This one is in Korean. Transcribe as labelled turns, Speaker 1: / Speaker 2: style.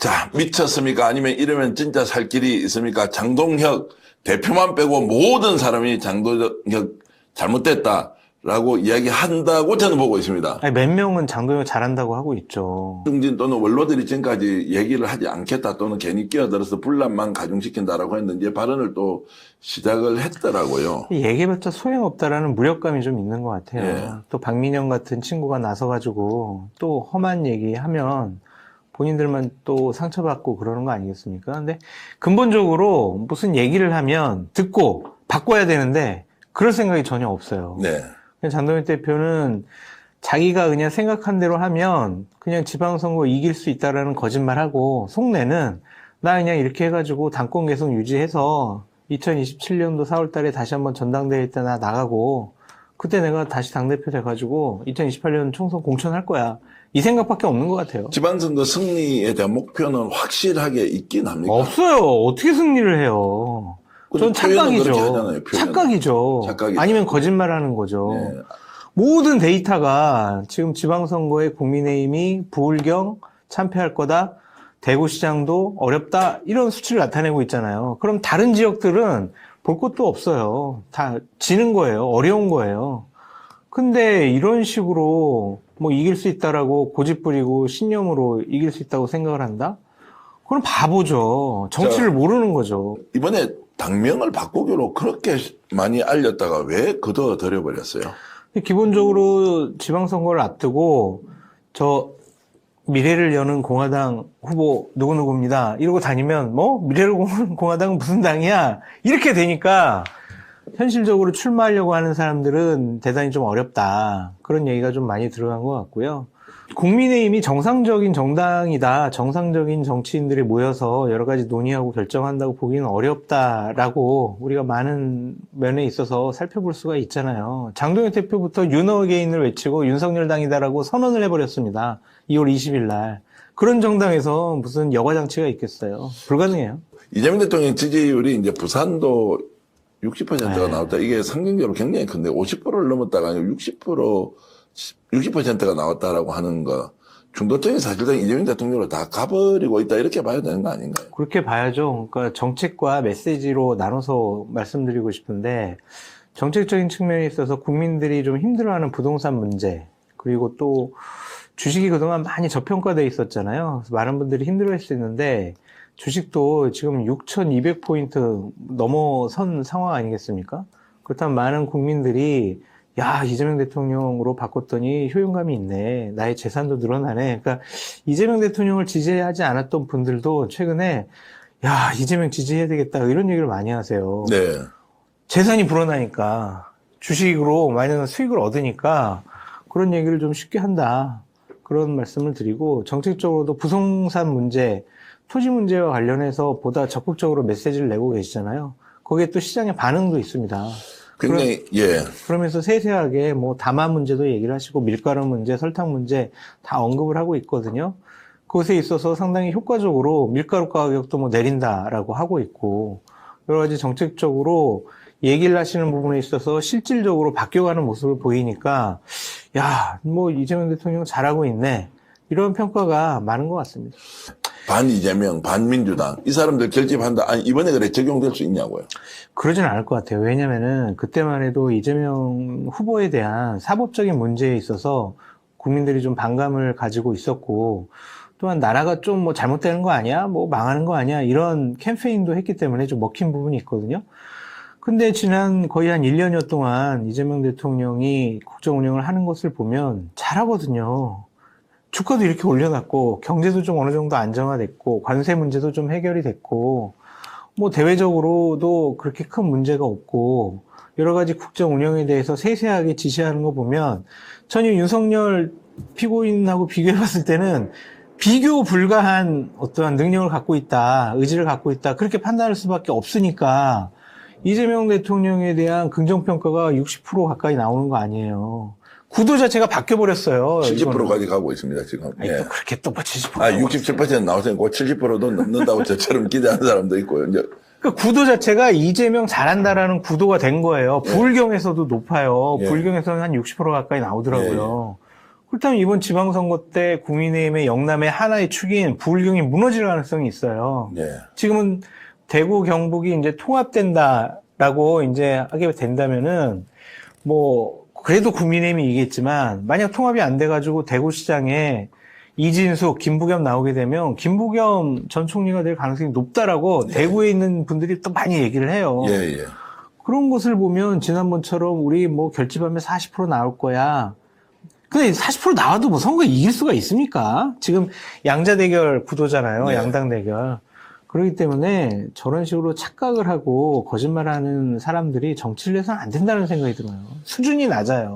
Speaker 1: 자, 미쳤습니까? 아니면 이러면 진짜 살 길이 있습니까? 장동혁 대표만 빼고 모든 사람이 장동혁 잘못됐다라고 이야기한다고 저는 보고 있습니다.
Speaker 2: 아니, 몇 명은 장동혁 잘한다고 하고 있죠.
Speaker 1: 중진 또는 원로들이 지금까지 얘기를 하지 않겠다 또는 괜히 끼어들어서 분란만 가중시킨다라고 했는데 발언을 또 시작을 했더라고요.
Speaker 2: 얘기해봤자 소용없다라는 무력감이 좀 있는 것 같아요.
Speaker 1: 예.
Speaker 2: 또 박민영 같은 친구가 나서가지고 또 험한 얘기하면 본인들만 또 상처받고 그러는 거 아니겠습니까? 근데 근본적으로 무슨 얘기를 하면 듣고 바꿔야 되는데 그럴 생각이 전혀 없어요.
Speaker 1: 네.
Speaker 2: 그냥 장동혁 대표는 자기가 그냥 생각한 대로 하면 그냥 지방선거 이길 수 있다라는 거짓말하고 속내는 나 그냥 이렇게 해가지고 당권 계속 유지해서 2027년도 4월 달에 다시 한번 전당대회 때 나 나가고 그때 내가 다시 당대표 돼가지고 2028년 총선 공천할 거야. 이 생각밖에 없는 것 같아요.
Speaker 1: 지방선거 승리에 대한 목표는 확실하게 있긴 합니까?
Speaker 2: 없어요. 어떻게 승리를 해요? 전
Speaker 1: 표현은 그렇게
Speaker 2: 착각이죠.
Speaker 1: 하잖아요, 표현은.
Speaker 2: 착각이죠.
Speaker 1: 아니면
Speaker 2: 거짓말하는 거죠.
Speaker 1: 네.
Speaker 2: 모든 데이터가 지금 지방선거에 국민의힘이 부울경 참패할 거다. 대구시장도 어렵다. 이런 수치를 나타내고 있잖아요. 그럼 다른 지역들은 볼 것도 없어요. 다 지는 거예요. 어려운 거예요. 근데 이런 식으로 뭐 이길 수 있다라고 고집 부리고 신념으로 이길 수 있다고 생각을 한다? 그건 바보죠. 정치를 모르는 거죠.
Speaker 1: 이번에 당명을 바꾸기로 그렇게 많이 알렸다가 왜 거둬들여버렸어요?
Speaker 2: 기본적으로 지방선거를 앞두고 저 미래를 여는 공화당 후보 누구누구입니다. 이러고 다니면 뭐 미래를 여는 공화당은 무슨 당이야? 이렇게 되니까 현실적으로 출마하려고 하는 사람들은 대단히 좀 어렵다. 그런 얘기가 좀 많이 들어간 것 같고요. 국민의힘이 정상적인 정당이다. 정상적인 정치인들이 모여서 여러 가지 논의하고 결정한다고 보기는 어렵다라고 우리가 많은 면에 있어서 살펴볼 수가 있잖아요. 장동혁 대표부터 윤어게인을 외치고 윤석열당이다라고 선언을 해버렸습니다. 2월 20일 날. 그런 정당에서 무슨 여과장치가 있겠어요. 불가능해요.
Speaker 1: 이재명 대통령 지지율이 이제 부산도 60%가 나왔다. 이게 상징적으로 굉장히 큰데 50%를 넘었다가 아니고 60%가 나왔다라고 하는 거. 중도층이 사실상 이재명 대통령으로 다 가버리고 있다. 이렇게 봐야 되는 거 아닌가요?
Speaker 2: 그렇게 봐야죠. 그러니까 정책과 메시지로 나눠서 말씀드리고 싶은데 정책적인 측면에 있어서 국민들이 좀 힘들어하는 부동산 문제 그리고 또 주식이 그동안 많이 저평가돼 있었잖아요. 그래서 많은 분들이 힘들어했었는데 주식도 지금 6,200포인트 넘어선 상황 아니겠습니까? 그렇다면 많은 국민들이 야, 이재명 대통령으로 바꿨더니 효용감이 있네. 나의 재산도 늘어나네. 그러니까 이재명 대통령을 지지하지 않았던 분들도 최근에 야, 이재명 지지해야 되겠다. 이런 얘기를 많이 하세요.
Speaker 1: 네.
Speaker 2: 재산이 불어나니까 주식으로 많은 수익을 얻으니까 그런 얘기를 좀 쉽게 한다. 그런 말씀을 드리고 정책적으로도 부동산 문제, 토지 문제와 관련해서 보다 적극적으로 메시지를 내고 계시잖아요. 거기에 또 시장의 반응도 있습니다.
Speaker 1: 굉장히, 예.
Speaker 2: 그러면서 세세하게 뭐 다마 문제도 얘기를 하시고 밀가루 문제, 설탕 문제 다 언급을 하고 있거든요. 그것에 있어서 상당히 효과적으로 밀가루 가격도 뭐 내린다라고 하고 있고 여러 가지 정책적으로 얘기를 하시는 부분에 있어서 실질적으로 바뀌어가는 모습을 보이니까 야, 뭐 이재명 대통령 잘하고 있네. 이런 평가가 많은 것 같습니다.
Speaker 1: 반 이재명, 반 민주당. 이 사람들 결집한다. 아니, 이번에 그래 적용될 수 있냐고요?
Speaker 2: 그러진 않을 것 같아요. 왜냐면은 그때만 해도 이재명 후보에 대한 사법적인 문제에 있어서 국민들이 좀 반감을 가지고 있었고 또한 나라가 좀 뭐 잘못되는 거 아니야? 뭐 망하는 거 아니야? 이런 캠페인도 했기 때문에 좀 먹힌 부분이 있거든요. 근데 지난 거의 한 1년여 동안 이재명 대통령이 국정 운영을 하는 것을 보면 잘하거든요. 주가도 이렇게 올려놨고 경제도 좀 어느 정도 안정화됐고 관세 문제도 좀 해결이 됐고 뭐 대외적으로도 그렇게 큰 문제가 없고 여러 가지 국정 운영에 대해서 세세하게 지시하는 거 보면 전혀 윤석열 피고인하고 비교해봤을 때는 비교 불가한 어떠한 능력을 갖고 있다, 의지를 갖고 있다 그렇게 판단할 수밖에 없으니까 이재명 대통령에 대한 긍정평가가 60% 가까이 나오는 거 아니에요. 구도 자체가 바뀌어버렸어요.
Speaker 1: 70%까지 가고 있습니다, 지금.
Speaker 2: 아니,
Speaker 1: 예.
Speaker 2: 또 그렇게 또 뭐 70%.
Speaker 1: 67% 나왔으니까 70%도 넘는다고 저처럼 기대하는 사람도 있고요. 이제.
Speaker 2: 그러니까 구도 자체가 이재명 잘한다라는 구도가 된 거예요.
Speaker 1: 예.
Speaker 2: 부울경에서도 높아요.
Speaker 1: 예.
Speaker 2: 부울경에서는 한 60% 가까이 나오더라고요. 그렇다면 이번 지방선거 때 국민의힘의 영남의 하나의 축인 부울경이 무너질 가능성이 있어요.
Speaker 1: 네.
Speaker 2: 지금은 대구, 경북이 이제 통합된다라고 이제 하게 된다면은 뭐 그래도 국민의힘이 이기겠지만 만약 통합이 안 돼가지고 대구시장에 이진숙, 김부겸 나오게 되면 김부겸 전 총리가 될 가능성이 높다라고 대구에 있는 분들이 또 많이 얘기를 해요.
Speaker 1: 예, 예.
Speaker 2: 그런 것을 보면 지난번처럼 우리 뭐 결집하면 40% 나올 거야. 근데 40% 나와도 뭐 선거 이길 수가 있습니까? 지금 양자 대결 구도잖아요.
Speaker 1: 네.
Speaker 2: 양당 대결. 그렇기 때문에 저런 식으로 착각을 하고 거짓말하는 사람들이 정치를 해서는 안 된다는 생각이 들어요. 수준이 낮아요.